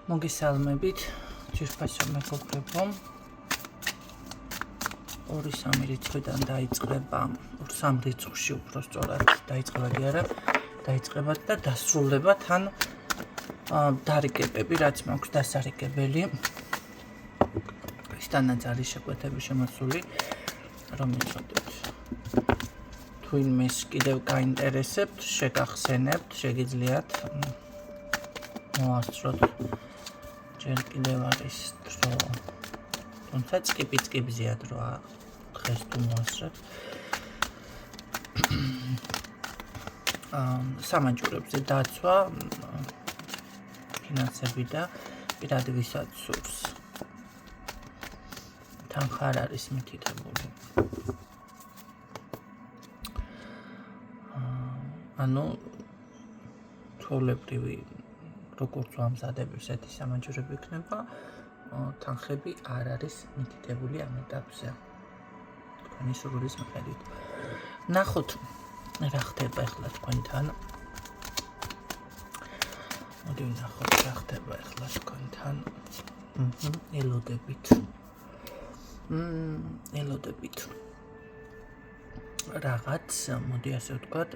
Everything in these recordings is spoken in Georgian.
მოგესალმებით, ჯერ-ჯერობით მეგობრებო. 2-3 რიცხვიდან დაიწყება, 3 რიცხვში უფრო სწორად დაიწყება კი არა, დაიწყება და დასრულება თან დარიგებები, რაც მაქვს დასარიგებელი. ისთანაც არის შეკვეთები შემოსული, რომ იცოდეთ. თუ იმის კიდევ გაინტერესებთ, შეგახსენებთ, შეგიძლიათ მოასწროთ. ჯერ კიდევ არის დრო. თუმცა წკიპი-წკიპზეა დრო დღეს თუ მოასწრებთ. სამაჯურებზე დაცვა, ფინანსები და პირადი ვისაც სურს. თანხა არ არის მითითებული. ანუ ჩვეულებრივი როგორც ვამზადებ ესეთი სამაჯურები იქნება, თანხები არ არის მითითებული ამ ეტაპზე. თქვენი სურვილის მიხედვით. ნახოთ რა ხდება ახლა თქვენთან. მოდი ვნახოთ რა ხდება ახლა თქვენთან. ელოდებით. ელოდებით. რაღაც, მოდი ასე ვთქვათ,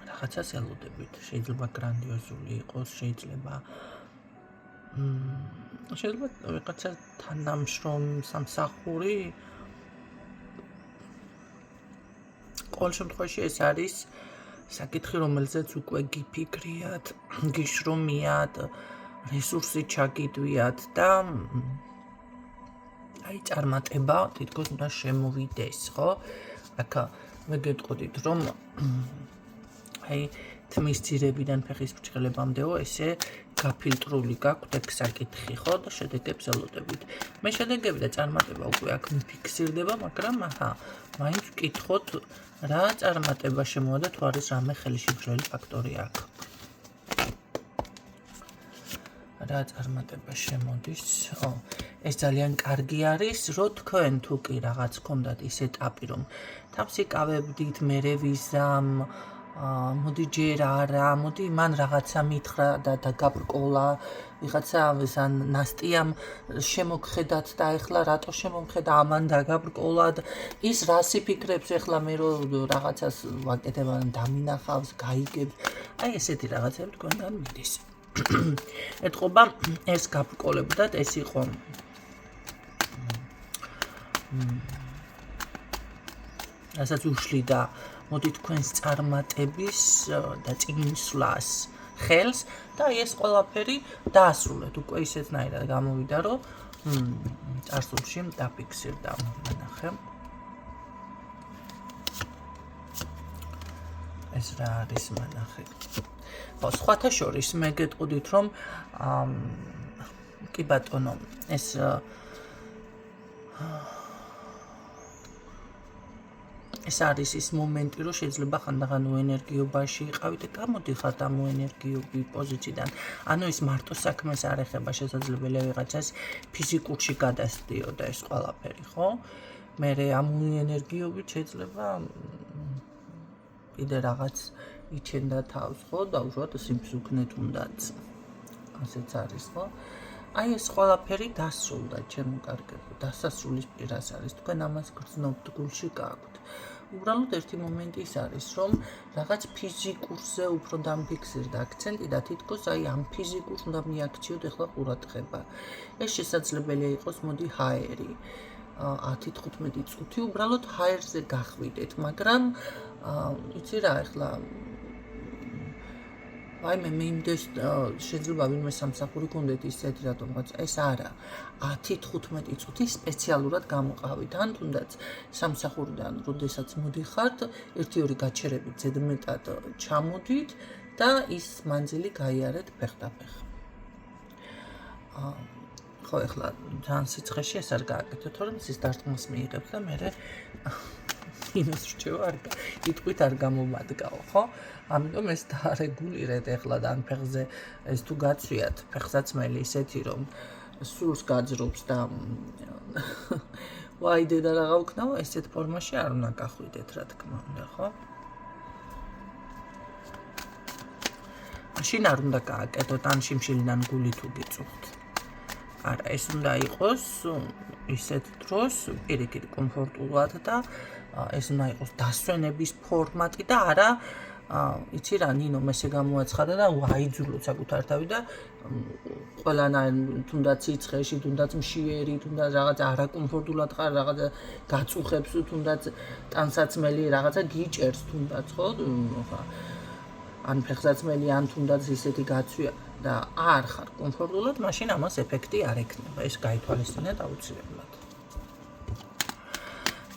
რაღაცას ელოდებით. შეიძლება გრანდიოზული იყოს, შეიძლება რაღაცა თანამშრომ სამსახური. ყოველ შემთხვევაში ეს არის საკითხი, რომელზეც უკვე გიფიქრიათ, გიშრომიათ, რესურსი ჩაგიდვიათ და აი წარმატება თითქოს უნდა შემოვიდეს, ხო? აქ მე გეტყოდით, რომ აი თმის ძირებიდან ფეხის ფრჩხელებამდეო ესე გაფილტრული გაქვთ ეგ საკითხი, ხო? და შედეგებს ელოდებით. მე შედეგები და წარმატება უკვე აქ მიფიქსირდება, მაგრამ მაინც ვკითხოთ რა წარმატება შემოვიდა თუ არის რამე ხელშემშლელი ფაქტორი აქ. რა წარმატება შემოდის? ეს ძალიან კარგი არის, რომ თქვენ თუ კი რაღაც გქონდათ ის ეტაპი, რომ თავს იკავებდით, მერე ვიზამ, მოდი ჯერ არა, მოდი მან რაღაცა მითხრა და გაბრკოლა, ვიღაცა ან ნასტიამ შემოგხედათ და ეხლა რატო შემომხედა, ამან დაგაბრკოლა, ის რას იფიქრებს ეხლა მე რომ რაღაცას ვაკეთებ, ან დამინახავს, გაიგებს. აი ესეთი რაღაცები თქვენთან მიდის. ეთყობა ეს გაბრკოლებდათ, ეს იყო რასაც უშლიდა მოდი თქვენს წარმატების და წინსვლას ხელს და ეს ყველაფერი დაასრულეთ. უკვე ისეთნაირად გამოვიდა, რომ წარსულში დაფიქსირდა. ნახე. ეს რა არის მანახე. ხო, სხვათა შორის მე გეტყოდით, რომ კი ბატონო, ეს ეს არის ის მომენტი, რომ შეიძლება ხანდახან უენერგიობაში იყავით და გამოდიხართ ამ უენერგიობის პოზიციიდან. ანუ ის მარტო საქმეს არ ეხება, შესაძლებელია ვიღაცას ფიზიკურში გადასდიოდა ეს ყველაფერი, ხო? მე ამ უენერგიობით შეიძლება კიდე რაღაც იჩენდა თავს, ხო? და უშუალოდ სიმსუქნეთ უნდაც. ასეც არის, ხო? აი ეს ყველაფერი დასრულდა, ჩემო კარგებო, დასასრულის პირას არის. თქვენ ამას გრძნობთ, გულში გააქვთ. უბრალოდ ერთი მომენტი ის არის, რომ რაღაც ფიზიკურზე უფრო დამფიქსირდა აქცენტი და თითქოს აი ამ ფიზიკურს უნდა მიაქციოთ ახლა ყურადღება. ეს შესაძლებელია იყოს, მოდი ჰაერი. 10-15 წუთი უბრალოდ ჰაერზე გახვიდეთ, მაგრამ იცი რა, ახლა აი მე იმდეს შეიძლება ვინმე სამსახური გქონდეთ ისეთი რატომღაც ეს არა 10-15 წუთი სპეციალურად გამოყავით ან თუნდაც სამსახურიდან როდესაც მოდიხართ 1-2 გაჩერებით ზედმეტად ჩამოდით და ის მანძილი გაიარეთ ფეხდაფეხ. ხო ეხლა ძალიან სიცხეში ეს არ გააკეთოთ, თორემ ის დარტყმას მიიღებს და მე იმას რჩევა არ იტყვით არ გამომადგაო, ხო? ამიტომ ეს დაარეგულირეთ ეხლა და ან ფეხზე ეს თუ გაცვიათ ფეხსაცმელი ისეთი რომ სულს გაძრობს და ვაი დედა რაღა ვქნაო, ესეთ ფორმაში არ უნდა გახვიდეთ, რა თქმა უნდა, ხო? მაშინ არ უნდა გააკეთოთ ან შიმშილიდან გული თუ გიწუხთ. არა, ეს უნდა იყოს ისეთ დროს პირიქით კომფორტულად და ეს უნდა იყოს დასვენების ფორმატი და არა იცი რა ნინო მესე გამოაცხადა და აიძულო საკუთარ თავი და ყველანაირ თუნდაც სიცხეში, თუნდაც მშიერი, თუნდაც რაღაცა არაკომფორტულად ხარ, რაღაცა გაწუხებს, თუნდაც ტანსაცმელი რაღაცა გიჭერს თუნდაც ხო? ან ფეხსაცმელი, ან თუნდაც ისეთი გაცვია და არ ხარ კომფორტულად, მაშინ ამას ეფექტი არ ექნება. ეს გაითვალისწინეთ აუცილებლად.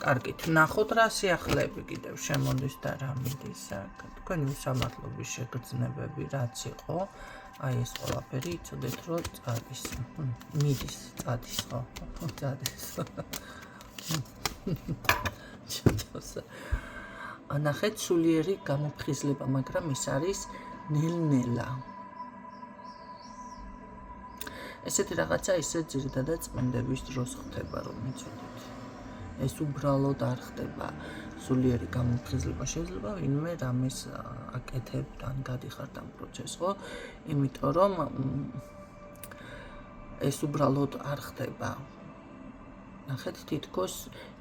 კარგით, ნახოთ რა სიახლეები კიდევ შემოდის და რა მიდის აქ. თქვენი უსამართლობის შეგრძნებები რაც იყო, აი ეს ყველაფერი იცოდეთ რომ წადის. მიდის, წადის ხო? წადის. ნახეთ სულიერი გამოფხიზლება, მაგრამ ის არის ნელ-ნელა. ესეთი რაღაცა ისე ძირითადად წმენდების დროს ხდება, რომ იცოდეთ. ეს უბრალოდ არ ხდება სულიერი გამოფხიზლება. შეიძლება ვინმე რამეს აკეთებთ ან გადიხართ ამ პროცესს, ხო? იმიტომ რომ ეს უბრალოდ არ ხდება. ნახეთ თითქოს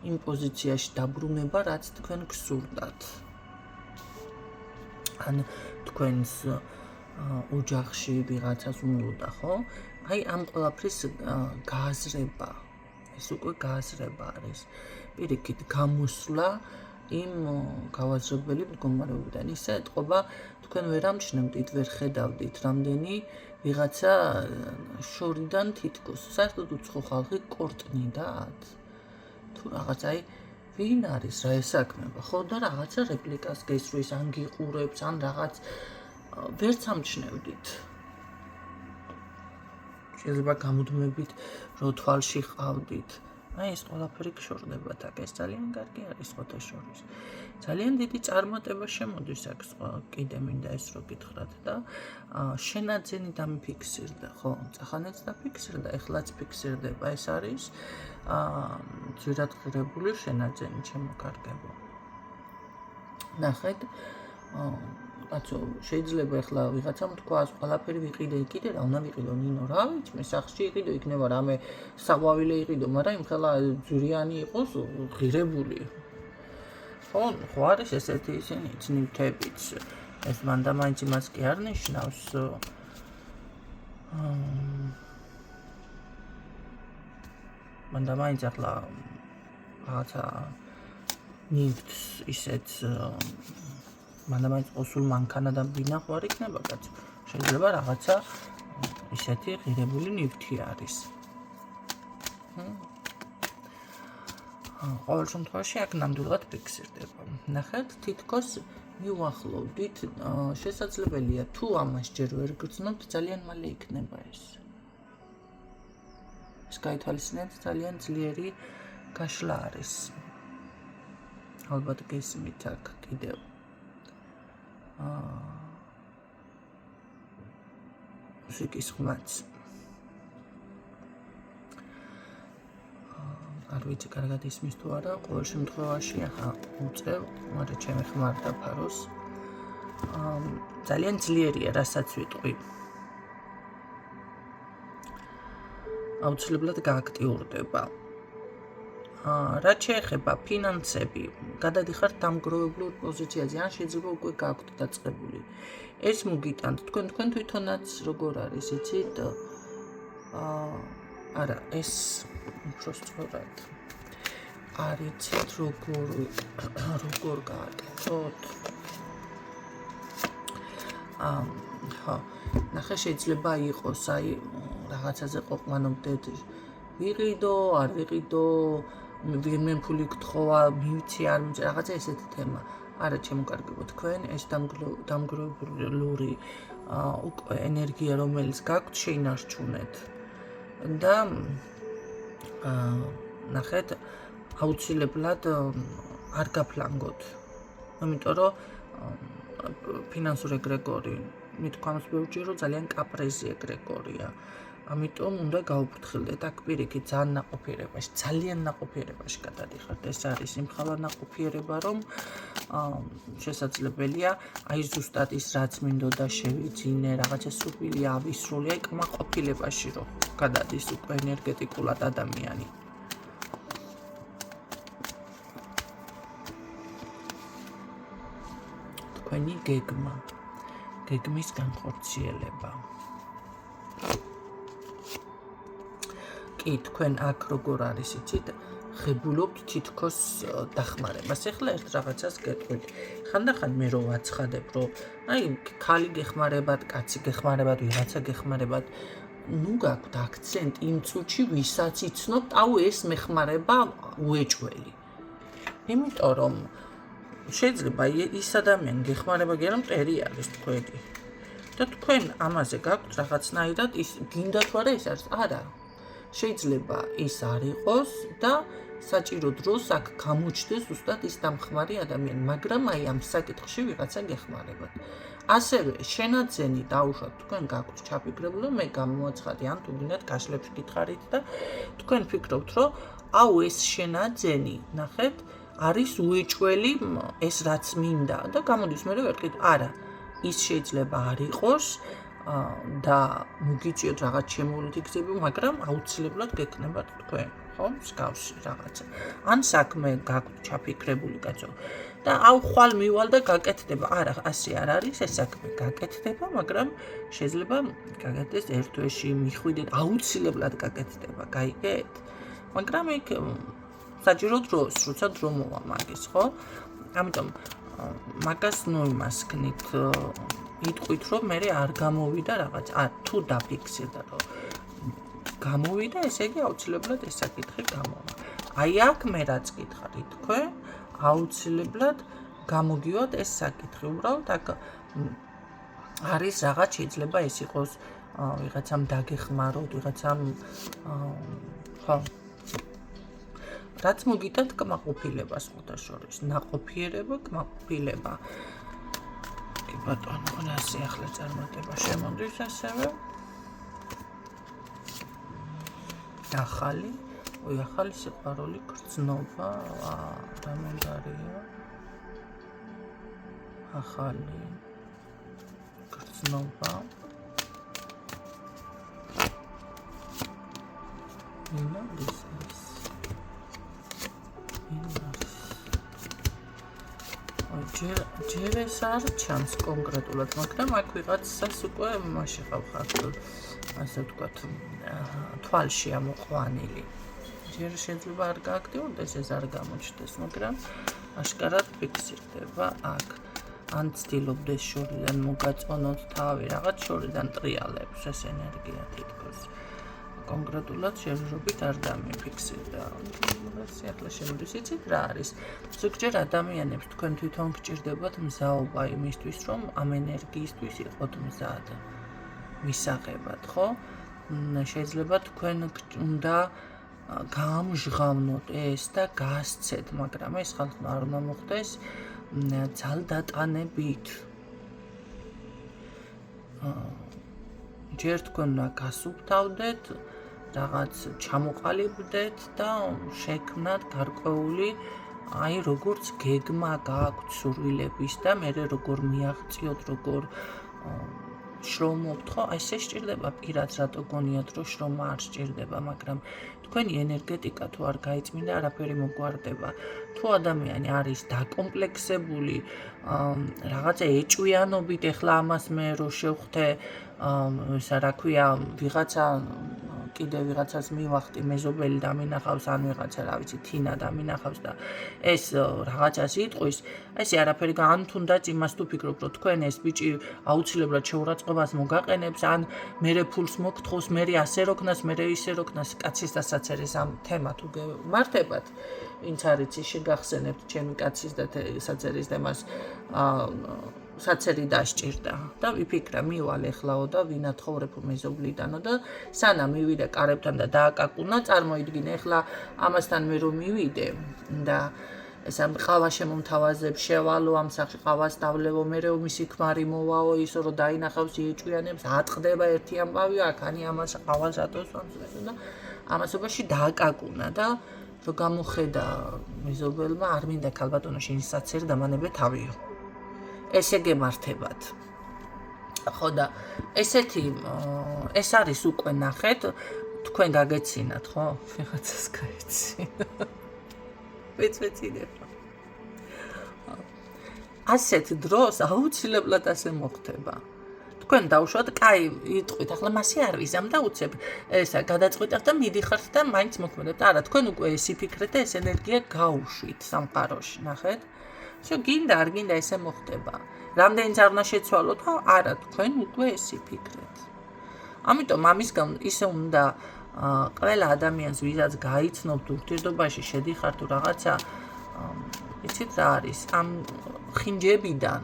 იმ პოზიციაში დაბრუნება, რაც თქვენ გსურდათ. ან თქვენს ოჯახში ვიღაცას უნდა, ხო? აი ამ ყველაფრის გააზრება. ეს უკვე გააზრება არის. პირიქით გამოსვლა იმ გავაზრებელი მდგომარეობიდან. ისე ეთყობა თქვენ ვერ ამჩნევდით, ვერ ხედავდით რამდენი ვიღაცა შორიდან თითქოს საერთოდ უცხო ხალხი კორტნიდათ. თუ რაღაც აი ვინ არის რა ესაქმება, ხო და რაღაცა რეპლიკას გესვრის, ან გიყურებს, ან რაღაც ვერც ამჩნევდით. შეიძლება გამუდმებით რო თვალში ყავდით. აი ეს ყველაფერი გშორდებათ აქ, ეს ძალიან კარგი არის სხვათა შორის. ძალიან დიდი წარმატება შემოდის აქ კიდე მინდა ეს რო გითხრათ და შენაძენი დამიფიქსირდა, ხო, წახანაც დაფიქსირდა, ეხლაც ფიქსირდება, ეს არის ძვირად ღირებული შენაძენი ჩემო კარგებო. ნახეთ, კაცო, შეიძლება ახლა ვიღაცამ თქვას, ყველაფერი ვიყიდე, კიდე რა უნდა ვიყიდო, ნინო, რა ვიცი, მე სახლში იყიდო, იქნება რამე საყვავილე იყიდო, მაგრამ იმ ხელა ძვირიანი იყოს ღირებული. ხო არის ესეთი ისინი ცნივთებიც. ეს მანდა მაინც იმას კი არ ნიშნავს. მანდა მაინც ახლა რაღაცა ნივთს ისეთ მანდა მაინც ყოსულ მანქანადან ვინახვარ იქნება კაცო. შეიძლება რაღაცა ისეთი ღირებული ნივთი არის. ყოველ შემთხვევაში აქ ნამდვილად ფიქსირდება. ნახეთ, თითქოს მივახლოვდით, შესაძლებელია თუ ამას ჯერ ვერ გრძნობთ, ძალიან მალე იქნება ეს. ეს გაითვალისწინეთ, ძალიან ძლიერი გაშლა არის. ალბათ გესმით აქ კიდევ. მუსიკის ხმაც. არ ვიცი კარგად ისმის თუ არა, ყოველ შემთხვევაში ახლა უწევ, მაგრამ ჩემი ხმარ დაფაროს. ძალიან ძლიერია, რასაც ვიტყვი. აუცილებლად გააქტიურდება. რაც შეეხება ფინანსები, გადადიხართ დამგროვებლურ პოზიციაზე, ან შეიძლება უკვე გაქვთ დაწყებული. ეს მოგიტანთ, თქვენ თვითონაც როგორ არის, იცით? არა, ეს უფრო სწორად. არ იცით როგორ გააკეთოთ. ხო, ნახე შეიძლება იყოს, აი რაღაცაზე ყოფმანობდეთ. ვიყიდო, არ ვიყიდო, ვინმე ფული გთხოვა, მივიცი, არ მივიცი, რაღაცა ესეთი თემა. არა, ჩემო კარგებო, თქვენ ეს დამგროვებული უკვე ენერგია, რომელიც გაქვთ, შეინარჩუნეთ. და ნახეთ, აუცილებლად არ გაფლანგოთ. იმიტომ რომ ფინანსური ეგრეგორი მithქვამს ბევრჯერ, რომ ძალიან კაპრეზი ეგრეგორია. ამიტომ უნდა გაუფრთხილდეთ აქ პირიქით ძალიან ნაყოფიერებაში გადადიხართ. ეს არის იმხელა ნაყოფიერება, რომ შესაძლებელია აი ზუსტად ის რაც მინდოდა შევიძინე, რაღაცა სურვილი ავისრულე, აი კმაყოფილებაში რომ გადადის უკვე ენერგეტიკულად ადამიანი. თქვენი გეგმა, გეგმის განხორციელება. კი, თქვენ აქ როგორ არის იცით, ღებულობთ თითქოს დახმარებას. ეხლა ერთ რაღაცას გეტყვით. ხანდახან მე რო ვაცხადებ, რომ აი ქალი გეხმარებათ, კაცი გეხმარებათ, ვიღაცა გეხმარებათ, ნუ გაქვთ აქცენტ იმ წუთში, ვისაც იცნობთ, აუ ეს მეხმარება უეჭველი. იმიტომ რომ შეიძლება ის ადამიანი გეხმარება კი არა მტერი არის თქვენი. და თქვენ ამაზე გაქვთ რაღაცნაირად ის გინდა თუ არა ეს არის? არა. შეიძლება ის არ იყოს და საჭირო დროს აქ გამოჩნდეს ზუსტად ის დამხმარე ადამიანი, მაგრამ აი ამ საკითხში ვიღაცა გეხმარებათ. ასევე შენაძენი დაუშვათ, თქვენ გაქვთ ჩაფიქრებული, მე გამოაცხადე ან თუ გინდათ გაშლებში გითხარით და თქვენ ფიქრობთ, რომ აუ ეს შენაძენი, ნახეთ, არის უეჭველი ეს რაც მინდა და გამოდის მე ვერ ვიტყვი, არა, ის შეიძლება არ იყოს და მოგიწიოთ რაღაც შემოვლითი გზები, მაგრამ აუცილებლად გეკნებათ თქვენ, ხო, მსგავსი რაღაცა. ან საქმე გაქვთ ჩაფიქრებული კაცო და აუ ხვალ მივალ და გაკეთდება. არა, ასე არ არის, ეს საქმე გაკეთდება, მაგრამ შეიძლება გაკეთდეს ერთ თვეში, მიხვიდეთ, აუცილებლად გაკეთდება, გაიგეთ? მაგრამ იქ საჭირო დროს, როცა დრო მოვა მაგის, ხო? ამიტომ მაგას ნუ იმას ქნით, იტყვით, რომ მე არ გამოვიდა რაღაც, თუ დაფიქსირდა, რომ გამოვიდა, ესე იგი აუცილებლად ეს საკითხი გამოვა. აი აქ მე რაც გითხარით თქვენ, აუცილებლად გამოგივათ ეს საკითხი. უბრალოდ აქ არის რაღაც შეიძლება ეს იყოს ვიღაცამ დაგეხმაროთ, ვიღაცამ ხო რაც მოგიტანთ კმაყოფილებას ხუთაშორის, ნაყოფიერება, კმაყოფილება. კი ბატონო, ასე ახლა წარმატება შემოდის ასევე. ახალი სიყვარული, გრძნობა, რა მომდარია. ახალი გრძნობა. ჯერ ეს არ ჩანს კონკრეტულად, მაგრამ აქ ვიღაცას უკვე მაშინ ხავხართ, ასე ვთქვათ, თვალში ამოყვანილი. ჯერ შეიძლება არ გააქტიურდეს, ეს არ გამოჩნდეს, მაგრამ აშკარად ფიქსირდება აქ. ან ცდილობდეს შორიდან მოგაწონოთ თავი, რაღაც შორიდან ტრიალებს ეს ენერგია თითქოს. კონკრეტულად შეჯერობით არ დამიფიქსირდა. ახლა შემოდის იცით რა არის? ზოგჯერ ადამიანებს თქვენ თვითონ გჭირდებათ მზაობა იმისთვის, რომ ამ ენერგიისთვის იყოთ მზად. მისაღებად, ხო? შეიძლება თქვენ უნდა გაამჟღავნოთ ეს და გასცეთ, მაგრამ ეს ხალხმა არ უნდა მოხდეს ძალდატანებით. ჯერ თქვენ უნდა გასუფთავდეთ, რაღაც ჩამოყალიბდეთ და შექმნათ გარკვეული აი როგორც გეგმა გააქვთ სურვილების და მე როგორ მიაღწიოთ, როგორ შრომობთ, ხო? აი ეს სჭირდება პირად, რატო გონიათ, რომ შრომა არ სჭირდება, მაგრამ თქვენი ენერგეტიკა თუ არ გაიწმინდა, არაფერი მოგვარდება. თუ ადამიანი არის დაკომპლექსებული, რაღაცა ეჭვიანობით, ეხლა ამას მე რო შევხვდე, რა ქვია, ვიღაცა კიდე ვიღაცას მივახტი მეზობელი დამინახავს, ან ვიღაცა, რა ვიცი, თინა დამინახავს და ეს რაღაცას იტყვის, ესე არაფერი ან თუნდაც იმას თუ ფიქრობ, რომ თქვენ ეს ბიჭი აუცილებლად შეურაცხყოფას მოგაყენებს, ან მერე ფულს მოგთხოვს, მერე ასე როქნას, მერე ისე როქნას, კაცის და საცერის ამ თემა თუ გემართებათ, ვინც არ იცი, შეგახსენებთ ჩემი კაცის და საცერის თემას, საცერი დასჭირდა და ვიფიქრა მივალ ეხლაო და ვინათხოვრებო მეზობლიდანო და სანამ მივიდა კარებთან და დააკაკუნა, წარმოიდგინე ეხლა ამასთან მე რომ მივიდე და ეს ამ ყავა შემომთავაზებ, შევალო ამ სახში ყავას დავლევო, მერე მისი ქმარი მოვაო, ისო რომ დაინახავს იეჭვიანებს, ატყდება ერთი ამბავი, აქანი ამას ყავას ატოსვამს და ამასობაში დააკაკუნა და რომ გამოხედა მეზობელმა არ მინდა ქალბატონო შენი საცერი დამანებე თავიო. ესე გემართებათ. ხო და ესეთი ეს არის უკვე ნახეთ, თქვენ გაგეცინათ, ხო? ვიღაცას გაეცინა. ვეცვეცინებ. ასეთ დროს აუცილებლად ასე მოხდება. თქვენ დავუშვათ, კაი, იტყვით, ახლა მასე არ ვიზამ და უცებ ესა გადაწყვიტებთ და მიდიხართ და მაინც მოქმედებთ. არა, თქვენ უკვე ეს იფიქრეთ და ეს ენერგია გაუშვით სამყაროში, ნახეთ? შო გინდა არ გინდა ესე მოხდება. რამდენიც არ უნდა შეცვალოთ, არა, თქვენ უკვე ეს იფიქრეთ. ამიტომ ამის გამო ისე უნდა ყველა ადამიანს ვისაც გაიცნობთ ურთიერთობაში შედიხარ თუ რაღაცა იცით რა არის ამ ხინჯებიდან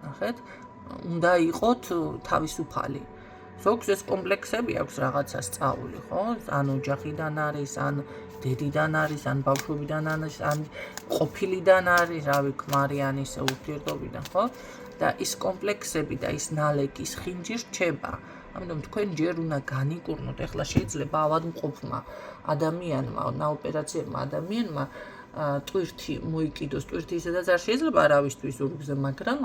ნახეთ უნდა იყოთ თავისუფალი ზოგს ეს კომპლექსები აქვს რაღაცა სწავლი ხო ან ოჯახიდან არის ან დედიდან არის ან ბავშვობიდან არის ან ყოფილიდან არის რავი ქმარი ან ისე ურთიერთობიდან ხო და ის კომპლექსები და ის ნალექის ხინჯი რჩება ამიტომ თქვენ ჯერ უნდა განიკურნოთ ეხლა შეიძლება ავადმყოფმა ადამიანმა ნაოპერაციებმა ადამიანმა ტვირთი მოიკიდოს ტვირთი ისედაც არ შეიძლება არავისთვის ურგზე მაგრამ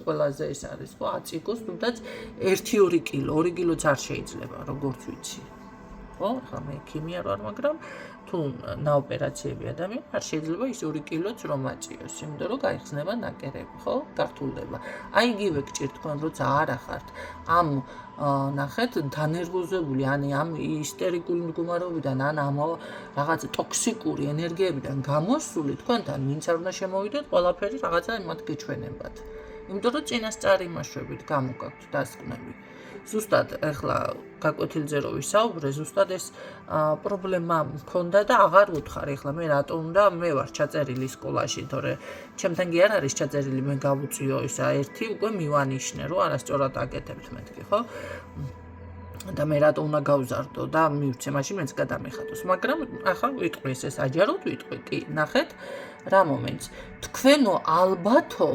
ყველაზე ეს არის ხო აწიგოს თუნდაც 1-2 კილო 2 კილოც არ შეიძლება როგორც ვიცი ხო ახლა მე ქიმია ვარ მაგრამ თუ ნაოპერაციები ადამიანი არ შეიძლება ის 2 კილოც რომ აწიოს იმიტომ რომ გაიხსნება ნაკერები ხო გართულდება აი იგივე გჭირთ თქვენ როცა არ ახართ ამ ნახეთ დანერვოზებული ან ამ ისტერიკული მდგომარეობიდან ან ამ რაღაც ტოქსიკური ენერგიებიდან გამოსული თქვენთან ვინც არ უნდა შემოვიდეთ ყველაფერი რაღაცა იმათ გეჩვენებათ იმიტომ რომ წინასწარი იმაშვებით გამოგაქვთ დასკვნები ზუსტად ეხლა გაკვეთილზე რო ვისაუბრე ზუსტად ეს პრობლემა მქონდა და აღარ ვუთხარ ეხლა მე რატო უნდა მე ვარ ჩაწერილი სკოლაში თორე ჩემთან კი არ არის ჩაწერილი მე გავუწიო ისა ერთი უკვე მივანიშნე რომ არასწორად აკეთებთ მეთქი ხო და მე რატო უნდა გავზარდო და მივცე მაშინ მეც გადამეხატოს მაგრამ ახლა ვიტყვი ეს აჯაროდ ვიტყვი კი ნახეთ რა მომენტს თქვენო ალბათო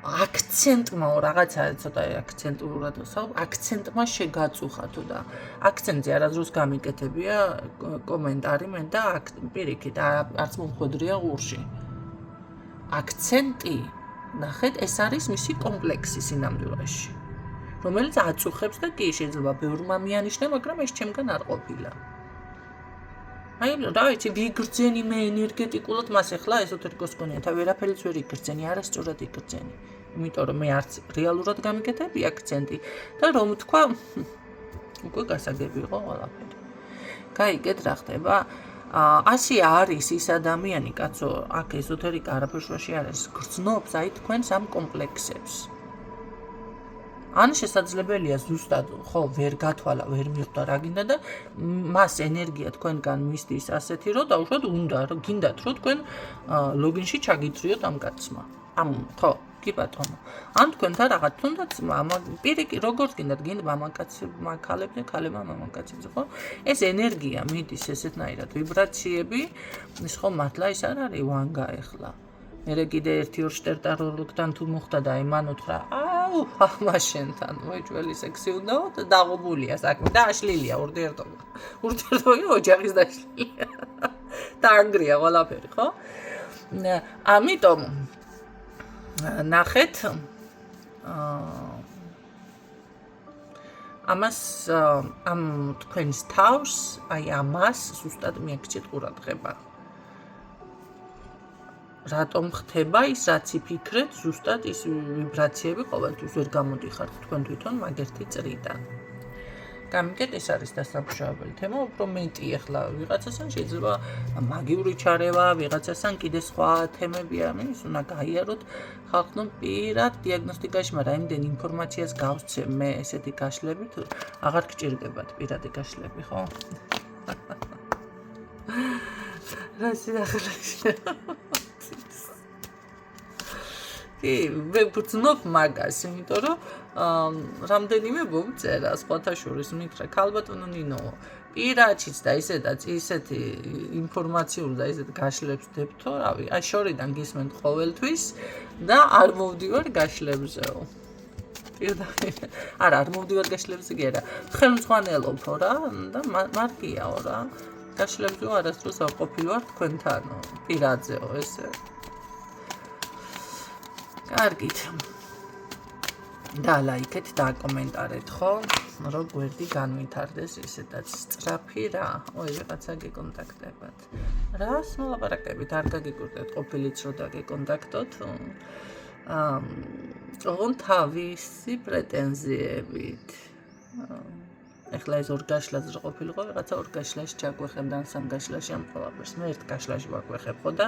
აქცენტმა რაღაცა ცოტა აქცენტურად აქცენტმა შეგაწუხათო და აქცენტზე არასდროს გამიკეთებია კომენტარი მე და პირიქით არც მომხვედრია ღურში აქცენტი ნახეთ ეს არის მისი კომპლექსი სინამდვილეში რომელიც აწუხებს და კი შეიძლება ბევრმა მიანიშნე მაგრამ ეს ჩემგან არ ყოფილა აი რა ვიცი ვიგრძენი მე ენერგეტიკულად მას ახლა ესოთერიკოს გონია და ვერაფერიც ვერ იგრძენი არასწორად იგრძენი იმიტომ რომ მე არც რეალურად გამიკეთები აქცენტი და რომ თქვა უკვე გასაგები იყო ყველაფერი გაიგეთ რა ხდება ასე არის ის ადამიანი კაცო აქ ესოთერიკა არაფერში არის გრძნობს აი თქვენს ამ კომპლექსებს ან შესაძლებელია ზუსტად ხო ვერ გათვალა ვერ მიხვდა რა გინდა და მას ენერგია თქვენგან მისდის ასეთი რომ დაუშვათ უნდა რომ გინდათ რომ თქვენ ლოგინში ჩაგიწრიოთ ამ კაცმა ამ ხო კი ბატონო ან თქვენთან რაღაც თუნდაც პირიქით როგორც გინდათ გინდა მამაკაცებმა ქალებმა ქალებმა მამაკაცებზე ხო ეს ენერგია მიდის ესეთნაირად ვიბრაციები ის ხო მართლა ის არ არის ვანგა ეხლა მე კიდე 1-2 შტერტაროლოგთან თუ მოხდა და იმან უთხრა აუ მაშენთან მოიჭველი სექსი უნდა და დაღობულია საქმე და აშლილია ურთიერთობა ოჯახის დაშლილია და ანგრია ყველაფერი ხო ამიტომ ნახეთ ამას ამ თქვენს თავს აი ამას ზუსტად მიაქცეთ ყურადღება რატომ ხდება ის რაც იფიქრეთ ზუსტად ის ვიბრაციები ყოველთვის ვერ გამოდიხართ თქვენ თვითონ მაგერთი წრიდან გამიგეთ ეს არის დასამუშავებელი თემა უფრო მეტი ახლა ვიღაცასთან შეიძლება მაგიური ჩარევა ვიღაცასთან კიდე სხვა თემებია ის უნდა გაიაროთ ხალხთან პირად დიაგნოსტიკაში მაგრამ იმდენ ინფორმაციას გავცემ მე ესეთი გაშლებით აღარ გჭირდებათ პირადი გაშლები ხო რა სიახლეში მე ვგრძნობ მაგას, იმიტომ რომ რამდენიმე მომწერა სხვათა შორის მითხრა ქალბატონო ნინო პირაჩიც და ისეთი ინფორმაციული და ისეთ გაშლებს დებთო, რავი, აი შორიდან გისმენთ ყოველთვის და არ მოვდივარ გაშლებზეო. პირდაპირ. არა, არ მოვდივარ გაშლებზე კი არა. ხელმძღვანელობო რა და მარკიაო რა. გაშლებზეო არასდროს არ ყოფილვარ თქვენთანო, პირადზეო ესე. კარგით. და ლაიქეთ და კომენტარეთ ხო? რომ გვერდი განვითარდეს ისედაც სწრაფი რა. ой, რაღაცა გეკონტაქტებათ. რას მოლაპარაკებით? არ გაგიკვირდეთ ყოფილიც რომ დაგეკონტაქტოთ. ოღონდ თავისი პრეტენზიებით. ეხლა ეს ორ გაშლაც რო ყოფილიყო, რაღაცა ორ გაშლაში ჩაგვეხებდა ან სამ გაშლაში ამ ყველაფერს. მე ერთ გაშლაში ვაგვეხებ ხო და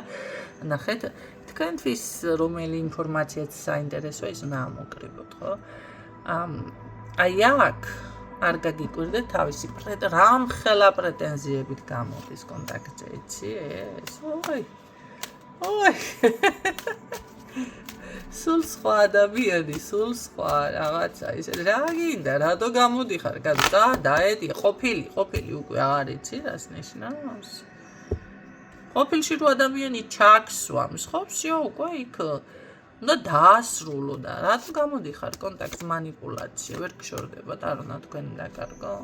ნახეთ, თქვენთვის რომელი ინფორმაციაც საინტერესოა, ის უნდა ამოკრიბოთ, ხო? აი აქ არ გაგიკვირდეთ თავისი რამხელა პრეტენზიებით გამოდის კონტაქტზე, იცი ეს? ой. სულ სხვა ადამიანი, სულ სხვა რაღაცა ისე რა გინდა, რატო გამოდიხარ? დაედი, ყოფილი უკვე აღარ იცი რას ნიშნავს? ყოფილში რო ადამიანი ჩაქსვამს, ხო, всё, უკვე იქ უნდა დაასრულო და რატო გამოდიხარ კონტაქტ მანიპულაცია, ვერ გშორდებათ, არ უნდა თქვენი დაკარგო.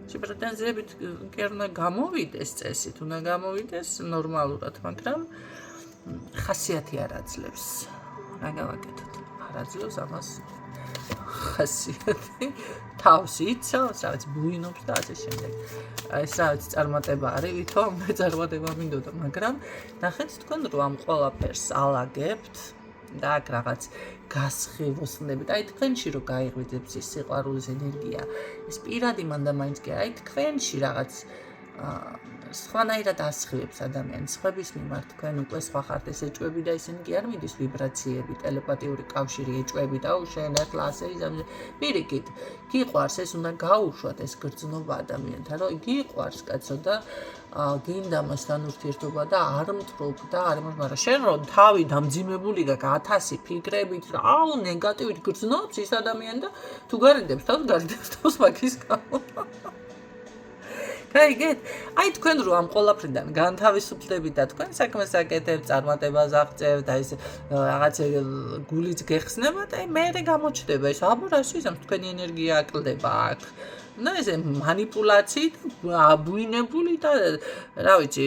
პრეტენზიებით კი არ უნდა გამოვიდეს წესით, უნდა გამოვიდეს ნორმალურად, მაგრამ ხასიათი არ აძლევს. რა გავაკეთოთ? არ აძლევს ამას ხასიათი. თავს იცავს, რაღაც ბუინობს და ასე შემდეგ. ეს რაღაც წარმატება არის, ვითომ მე წარმატება მინდოდა, მაგრამ ნახეთ თქვენ რომ ამ ყველაფერს ალაგებთ და აქ რაღაც გასხივოსნებით. აი თქვენში რომ გაიღვიძებს ის სიყვარულის ენერგია, ეს პირადი მანდამაინც კი აი თქვენში რაღაც სხვანაირად ასხივებს ადამიანს, სხვების მიმართ თქვენ უკვე სხვა ხართ ეს ეჭვები და ისინი კი არ მიდის ვიბრაციები, ტელეპათიური კავშირი ეჭვები და შენ ახლა ასე იზამზე. პირიქით, გიყვარს ეს უნდა გაუშვათ ეს გრძნობა ადამიანთან, რომ გიყვარს კაცო და გინდა მასთან ურთიერთობა და არ მტრობ და არ მაგრამ შენ რომ თავი დამძიმებული გაქვს 1000 ფიქრებით, აუ ნეგატივით გრძნობს ის ადამიანი და თუ გარიდებს თავს მაგის გამო. გაიგეთ? აი თქვენ რო ამ ყოლაფრიდან განთავისუფლდებით და თქვენ საქმეს აკეთებთ, წარმატებას აღწევთ, აი ეს რაღაც გულიც გეხსნებათ, აი მერე გამოჩნდება ეს აბურას ვიზამს თქვენი ენერგია აკლდება აქ. და ეს მანიპულაციით, აბუინებული და რა ვიცი,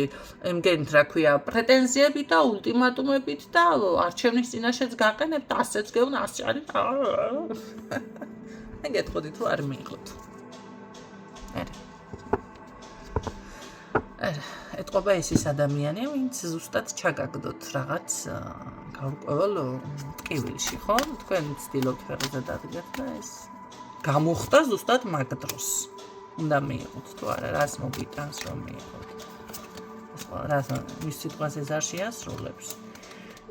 იმგენით რა ქვია, პრეტენზიებით და ულტიმატუმებით და არჩევნის წინაშეც გაყენებთ, ასეც გეუბნა, ასე არის. მე გეტყოდით რომ არ მიიღოთ. ეთყობა ის ადამიანი, ვინც ზუსტად ჩაგაგდოთ რაღაც გარკვეულ ტკივილში, ხო? თქვენ ცდილობთ ფერზე დადგეთ და ეს გამოხდა ზუსტად მაგ დროს. უნდა მიიღოთ თუ არა, რას მოგიტანს რომ მიიღოთ. რას მის სიტყვას ეს არ შეასრულებს.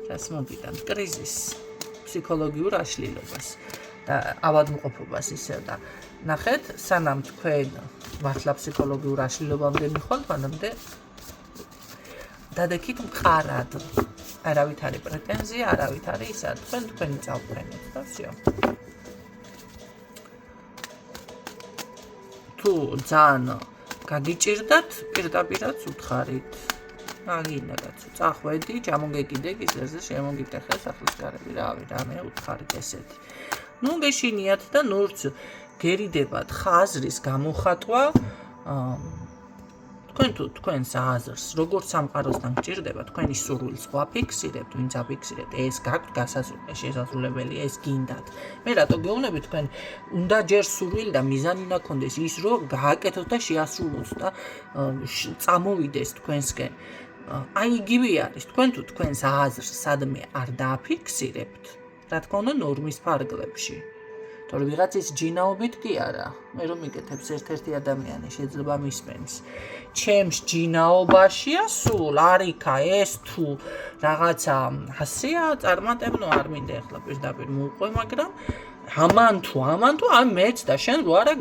რას მოგიტანს? კრიზისს, ფსიქოლოგიურ აშლილობას და ავადმყოფობას ისევ და ნახეთ, სანამ თქვენ მართლა ფსიქოლოგიურ აშლილობამდე მიხვალთ, მანამდე დადექით მყარად. არავით არის პრეტენზია, არავით არის ისა, თქვენი წავყენეთ და всё. თუ ძალიან გაგიჭირდათ, პირდაპირაც უთხარით. აგინდა კაცო, წახვედი, ჩამოგეკიდე გიზერზე, შემოგიტეხე სახლის გარები, რავი, რამე უთხარით ესეთი. ნუ გეშინიათ და ნურც გერიდებათ ხაზრის გამოხატვა თქვენს აზრს, როგორც სამყაროსთან გჭირდება, თქვენი სურვილს ხო აფიქსირებთ, ვინც აფიქსირებთ, ეს გაქვთ შესაძლებელი, ეს გინდათ. მე რატო გეუბნები თქვენ, უნდა ჯერ სურვილი და მიზანი უნდა გქონდეს ის, რომ გააკეთოთ და შეასრულოთ და წამოვიდეს თქვენსკენ. აი იგივე არის, თქვენ თუ თქვენს აზრს სადმე არ დააფიქსირებთ, რა თქმა უნდა ნორმის ფარგლებში. თორე ვიღაცის ჯინაობით კი არა. მე რომ მიკეთებს ერთ-ერთი ადამიანი შეიძლება მისმენს. ჩემს ჯინაობაშია სულ არიქა ეს თუ რაღაცა ასეა წარმატებნო არ მინდა ახლა პირდაპირ მოუყვე, მაგრამ ამან თუ ამ მეც და შენ რო არა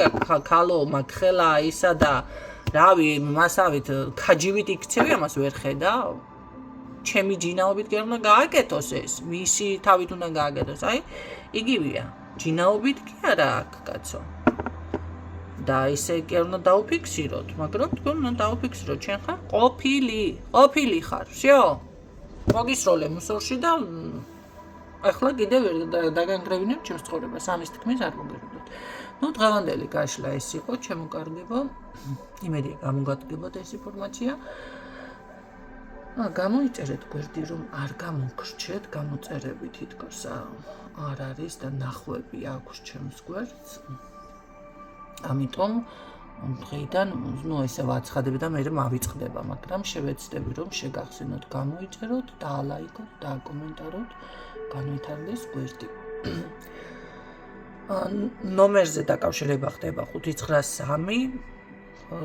ქალო მაგხელა ისა და რავი მასავით ქაჯივით იქცევი ამას ვერ ხედავ. ჩემი ჯინაობით კი არ უნდა გააკეთოს ეს, მისი თავით უნდა გააკეთოს. აი იგივეა. ჯინაობით კი არა აქ, კაცო. და ისე კი არ უნდა დაუფიქსიროთ, მაგრამ თქვენ უნდა დაუფიქსიროთ, შენ ხარ ყოფილი ხარ, всё. მოგისროლე მუსორში და ახლა კიდევ დაგანგრევინებ ჩემს ცხოვრებას, ამის თქმის არ მოგერდოთ. ნუ დღევანდელი გაშლა ეს იყო, ჩემო კარგებო. იმედია გამოგადგებოთ ეს ინფორმაცია. გამოიწერეთ გვერდი, რომ არ გამოგრჩეთ, გამოწერები თითქოს არ არის და ნახვები აქვს ჩემს გვერდს. ამიტომ დღეიდან ნუ ესე ვაცხადებ და მე მავიწყდება, მაგრამ შევეცდები რომ შეგახსენოთ, გამოიწეროთ, დაალაიქოთ, დააკომენტაროთ, განვითარდეს გვერდი. ნომერზე დაკავშირება ხდება 593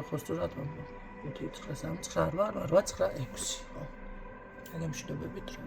ხო სწორად 593 98896. აგემშვიდობებით, რომ